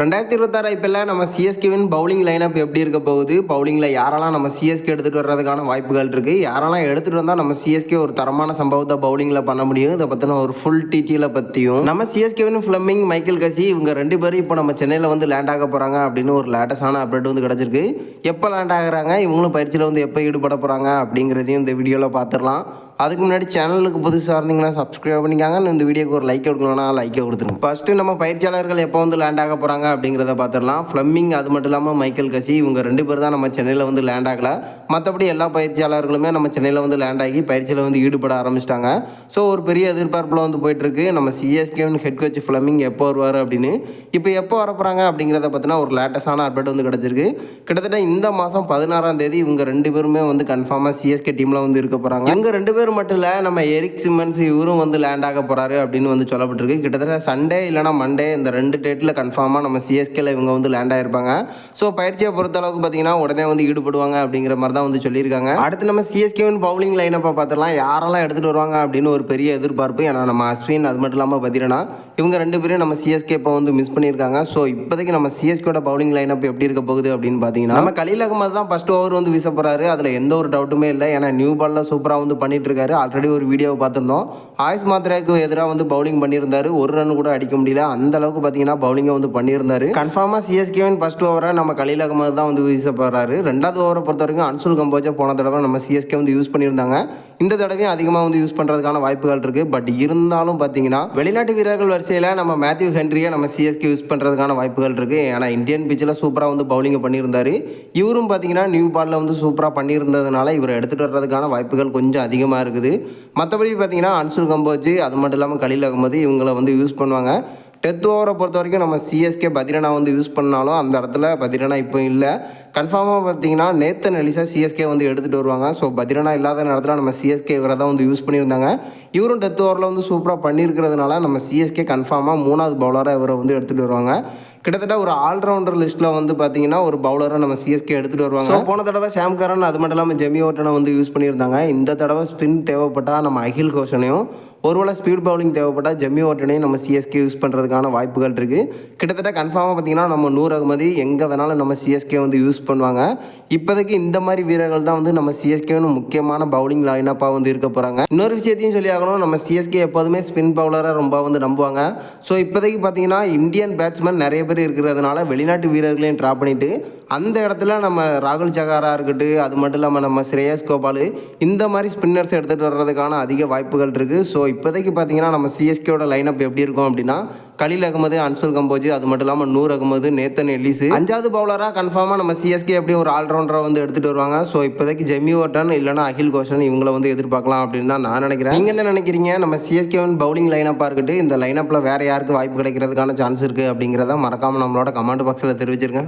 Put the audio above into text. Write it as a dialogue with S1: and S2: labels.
S1: 2026 ஐபிஎல்ல நம்ம சிஎஸ்கேவின் bowling lineup எப்படி இருக்க போகுது, பவுலிங்கில் யாரெல்லாம் நம்ம சிஎஸ்கே எடுத்துகிட்டு வர்றதுக்கான வாய்ப்புகள் இருக்குது, யாரெல்லாம் எடுத்துகிட்டு வந்தால் நம்ம சிஎஸ்கே ஒரு தரமான சம்பவத்தை பவுலிங்கில் பண்ண முடியும், இதை பற்றின ஒரு ஃபுல் டீட்டெயிலை பற்றியும் நம்ம சிஎஸ்கேவின் ஃப்ளெமிங், மைக்கேல் கசி இவங்க 2 பேரும் இப்போ நம்ம சென்னையில் வந்து லேண்ட் ஆக போகிறாங்க அப்படின்னு ஒரு லேட்டஸ்டான அப்டேட் வந்து கிடச்சிருக்கு. எப்போ லேண்ட் ஆகுறாங்க, இவங்களும் பயிற்சியில் வந்து எப்போ ஈடுபட போகிறாங்க அப்படிங்கிறதையும் இந்த வீடியோவில் பார்த்துடலாம். அதுக்கு முன்னாடி சேனலுக்கு புதுசாக இருந்தீங்கன்னா சப்ஸ்கிரைப் பண்ணிக்காங்க. இந்த வீடியோக்கு ஒரு லைக் கொடுக்கணும்னா லைக்கை கொடுத்துருங்க. ஃபஸ்ட்டு நம்ம பயிற்சியாளர்கள் எப்போ வந்து லேண்ட் ஆக போகிறாங்க அப்படிங்கிறத பார்த்துடலாம். ஃப்ளெமிங் அது மட்டும் இல்லாமல் மைக்கேல் கசி இவங்க 2 பேர் தான் நம்ம சென்னையில் வந்து லேண்ட் ஆகலை. மற்றபடி எல்லா பயிற்சியாளர்களுமே நம்ம சென்னையில் வந்து லேண்ட் ஆகி பயிற்சியில் வந்து ஈடுபட ஆரம்பிச்சிட்டாங்க. ஸோ ஒரு பெரிய எதிர்பார்ப்பில் வந்து போயிட்டுருக்கு. நம்ம சிஎஸ்கேவின் ஹெட் கோச் ஃப்ளெமிங் எப்போ வருவார் அப்படின்னு. இப்போ எப்போ வர போகிறாங்க அப்படிங்கிறத பற்றினா ஒரு லேட்டஸ்டான அப்டேட் வந்து கிடச்சிருக்கு. கிட்டத்தட்ட இந்த மாதம் 16ஆம் தேதி இவங்க 2 பேருமே வந்து கன்ஃபார்மாக சிஎஸ்கே டீமில் வந்து இருக்க போகிறாங்க. இவங்க 2 பேர் மட்டும் இல்லை, நம்ம எரிக் சிம்மன்ஸ் இவரும் வந்து லேண்ட் ஆக போகிறாரு அப்படின்னு வந்து சொல்லப்பட்டிருக்கு. கிட்டத்தட்ட சண்டே இல்லைனா மண்டே இந்த 2 டேட்டில் கன்ஃபார்மாக நம்ம சிஎஸ்கேல இவங்க வந்து லேண்ட் ஆகிருப்பாங்க. ஸோ பயிற்சியை பொறுத்தளவுக்கு பார்த்தீங்கன்னா உடனே வந்து ஈடுபடுவாங்க அப்படிங்கிற மாதிரி தான் வந்து சொல்லியிருக்காங்க. அடுத்து நம்ம சிஎஸ்கேவின் பவுலிங் லைனப்பை பார்த்துடலாம். யாரெல்லாம் எடுத்துகிட்டு வருவாங்க அப்படின்னு ஒரு பெரிய எதிர்பார்ப்பு. ஏன்னா நம்ம அஸ்வின் அது மட்டும் இல்லாமல் பார்த்தீங்கன்னா இவங்க 2 பேரும் நம்ம சிஎஸ்கே இப்போ வந்து மிஸ் பண்ணியிருக்காங்க. ஸோ இப்போதைக்கு நம்ம சிஎஸ்கேட பவுலிங் லைனப் எப்படி இருக்க போகுது அப்படின்னு பார்த்தீங்கன்னா நம்ம கலீல் அகமது தான் ஃபர்ஸ்ட் ஓவர் வந்து வீச போகிறாரு. அதில் எந்த ஒரு டவுட்டுமே இல்லை. ஏன்னா நியூ பாலில் சூப்பராக வந்து பண்ணிட்டு இருக்காரு. ஆல்ரெடி ஒரு வீடியோவை பார்த்துருந்தோம். ஆயுஷ் மாத்ரேக்கு எதிராக வந்து பவுலிங் பண்ணியிருந்தாரு. ஒரு ரன் கூட அடிக்க முடியல. அந்த அளவுக்கு பார்த்தீங்கன்னா பவுலிங்கை வந்து பண்ணியிருந்தாரு. கன்ஃபார்மாக சிஎஸ்கேவின் ஃபர்ஸ்ட் ஓவரை நம்ம கலீல் அகமது தான் வந்து வீச போகிறாரு. 2வது ஓவரை பொறுத்த வரைக்கும் அன்சுல் கம்போஜை போன தடவை நம்ம சிஎஸ்கே வந்து யூஸ் பண்ணியிருந்தாங்க. இந்த தடவையும் அதிகமாக வந்து யூஸ் பண்ணுறதுக்கான வாய்ப்புகள் இருக்குது. பட் இருந்தாலும் பார்த்தீங்கன்னா வெளிநாட்டு வீரர்கள் வரிசையில் நம்ம மேத்யூ ஹென்ரியை நம்ம சிஎஸ்கே யூஸ் பண்ணுறதுக்கான வாய்ப்புகள் இருக்குது. ஏன்னா இந்தியன் பிச்சில் சூப்பராக வந்து பவுலிங்கை பண்ணியிருந்தார். இவரும் பார்த்தீங்கன்னா நியூ பாலில் வந்து சூப்பராக பண்ணியிருந்ததுனால இவரை எடுத்துகிட்டு வர்றதுக்கான வாய்ப்புகள் கொஞ்சம் அதிகமாக இருக்குது. மற்றபடி பார்த்தீங்கன்னா அன்சுல் கம்போஜ் அது மட்டும் இல்லாமல் கலீல் அகமது இவங்களை வந்து யூஸ் பண்ணுவாங்க. 10th ஓவரை பொறுத்த வரைக்கும் நம்ம சிஎஸ்கே பத்ரினா வந்து யூஸ் பண்ணாலும் அந்த இடத்துல பத்ரினா இப்போ இல்லை. கன்ஃபார்மாக பார்த்தீங்கன்னா நேத்தன் எலிசா சிஎஸ்கே வந்து எடுத்துகிட்டு வருவாங்க. ஸோ பத்ரினா இல்லாத நேரத்தில் நம்ம சிஎஸ்கே இவரை தான் வந்து யூஸ் பண்ணியிருந்தாங்க. இவரும் 10th ஓவரில் வந்து சூப்பராக பண்ணியிருக்கிறதுனால நம்ம சிஎஸ்கே கன்ஃபார்மாக 3வது பவுலராக இவரை வந்து எடுத்துகிட்டு வருவாங்க. கிட்டத்தட்ட ஒரு ஆல்ரவுண்டர் லிஸ்ட்டில் வந்து பார்த்தீங்கன்னா ஒரு பவுலரை நம்ம சிஎஸ்கே எடுத்துகிட்டு வருவாங்க. ஸோ போன தடவை சாம் கரன் அது மட்டும் இல்லாமல் ஜெமி ஓட்டனை வந்து யூஸ் பண்ணியிருந்தாங்க. இந்த தடவை ஸ்பின் தேவைப்பட்டால் நம்ம அகில் கோஷனையும், ஒருவேளை ஸ்பீட் பவுலிங் தேவைப்பட்டால் ஜெம்மி ஓட்டனையும் நம்ம சிஎஸ்கே யூஸ் பண்ணுறதுக்கான வாய்ப்புகள் இருக்குது. கிட்டத்தட்ட கன்ஃபார்மாக பார்த்தீங்கன்னா நம்ம நூர் அகமது எங்கே வேணாலும் நம்ம சிஎஸ்கே வந்து யூஸ் பண்ணுவாங்க. இப்போதைக்கு இந்த மாதிரி வீரர்கள் தான் வந்து நம்ம சிஎஸ்கேன்னு முக்கியமான பவுலிங் லைனப்பாக வந்து இருக்க போகிறாங்க. இன்னொரு விஷயத்தையும் சொல்லி ஆகணும், நம்ம சிஎஸ்கே எப்போதுமே ஸ்பின் பவுலரை ரொம்ப வந்து நம்புவாங்க. ஸோ இப்போதைக்கு பார்த்தீங்கன்னா இந்தியன் பேட்ஸ்மேன் நிறைய பேர் இருக்கிறதுனால வெளிநாட்டு வீரர்களையும் ட்ராப் பண்ணிவிட்டு அந்த இடத்துல நம்ம ராகுல் சகாரா இருக்கட்டும், அது மட்டும் இல்லாமல் நம்ம ஸ்ரேயஸ் கோபால் இந்த மாதிரி ஸ்பின்னர்ஸ் எடுத்துகிட்டு வர்றதுக்கான அதிக வாய்ப்புகள் இருக்குது. ஸோ இப்போதைக்கு பார்த்தீங்கன்னா நம்ம சிஎஸ்கேவோட லைனப் எப்படி இருக்கும் அப்படின்னா கலீல் அகமது, அன்சுல் கம்போஜ் அது மட்டும் இல்லாமல் நூர் அகமது, நேத்தன் எலிஸ் 5வது பவுலராக கன்ஃபார்மாக நம்ம சிஎஸ்கே எப்படி ஒரு ஆல்ரவுண்டரை வந்து எடுத்துகிட்டு வருவாங்க. ஸோ இப்போதைக்கு ஜெமி ஓட்டன் இல்லைனா அகில் கோஷன் இவங்களை வந்து எதிர்பார்க்கலாம் அப்படின்னு தான் நான் நினைக்கிறேன். நீங்கள் என்ன நினைக்கிறீங்க? நம்ம சிஎஸ்கேவின் பவுலிங் லைனப்பாக இருக்கட்டும், இந்த லைனப்பில் வேறு யாருக்கு வாய்ப்பு கிடைக்கிறதுக்கான சான்ஸ் இருக்குது அப்படிங்கிறத மறக்காமல் நம்மளோட கமெண்ட் பாக்ஸில் தெரிவிச்சிருங்க.